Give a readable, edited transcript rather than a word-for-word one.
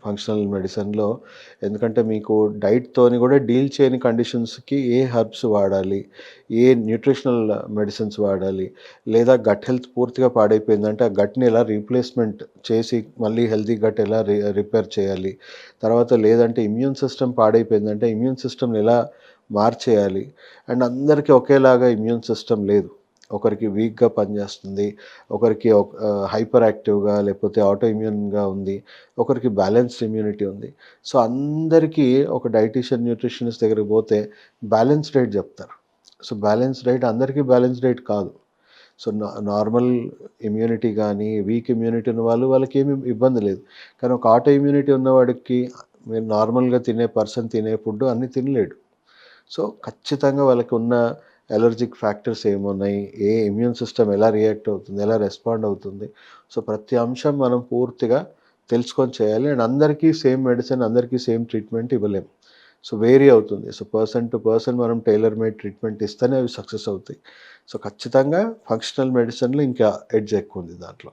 Functional మెడిసిన్‌లో. ఎందుకంటే మీకు డైట్‌తోని కూడా డీల్ చేయని కండిషన్స్‌కి ఏ హెర్బ్స్ వాడాలి, ఏ న్యూట్రిషనల్ మెడిసిన్స్ వాడాలి, లేదా గట్ హెల్త్ పూర్తిగా పాడైపోయిందంటే ఆ గట్‌ని ఎలా రీప్లేస్‌మెంట్ చేసి మళ్ళీ హెల్తీ గట్ ఎలా రిపేర్ చేయాలి. తర్వాత లేదంటే ఇమ్యూన్ సిస్టమ్ పాడైపోయిందంటే ఇమ్యూన్ సిస్టమ్‌ని ఎలా మార్చేయాలి. అండ్ అందరికీ ఒకేలాగా ఇమ్యూన్ సిస్టమ్ లేదు. ఒకరికి వీక్‌గా పనిచేస్తుంది. ఒకరికి హైపర్ యాక్టివ్‌గా లేకపోతే ఆటో ఇమ్యూన్‌గా ఉంది. ఒకరికి బ్యాలెన్స్డ్ ఇమ్యూనిటీ ఉంది. సో, అందరికీ ఒక డైటీషియన్, న్యూట్రిషనిస్ట్ దగ్గరికి పోతే బ్యాలెన్స్ డైట్ చెప్తారు. సో, బ్యాలెన్స్ డైట్ అందరికీ బ్యాలెన్స్ డైట్ కాదు. సో, నార్మల్ ఇమ్యూనిటీ గానీ, వీక్ ఇమ్యూనిటీ ఉన్న వాళ్ళకేమి ఇబ్బంది లేదు. కానీ ఒక ఆటో ఇమ్యూనిటీ ఉన్నవాడికి మీరు నార్మల్‌గా తినే పర్సన్ తినే ఫుడ్ అన్నీ తినలేడు. సో, ఖచ్చితంగా వాళ్ళకున్న అలర్జిక్ ఫ్యాక్టర్స్ ఏమున్నాయి? ఏ ఇమ్యూన్ సిస్టమ్ ఎలా రియాక్ట్ అవుతుంది? ఎలా రెస్పాండ్ అవుతుంది? సో, ప్రతి అంశం మనం పూర్తిగా తెలుసుకొని చేయాలి. అండ్ అందరికీ సేమ్ మెడిసిన్, అందరికీ సేమ్ ట్రీట్మెంట్ ఇవ్వలేం. సో, వేరీ అవుతుంది. సో, పర్సన్ టు పర్సన్ మనం టైలర్ మేడ్ ట్రీట్మెంట్ ఇస్తేనే అవి సక్సెస్ అవుతాయి. సో, ఖచ్చితంగా ఫంక్షనల్ మెడిసిన్‌లో ఇంకా ఎడ్జ్ ఎక్కువుంది దాంట్లో.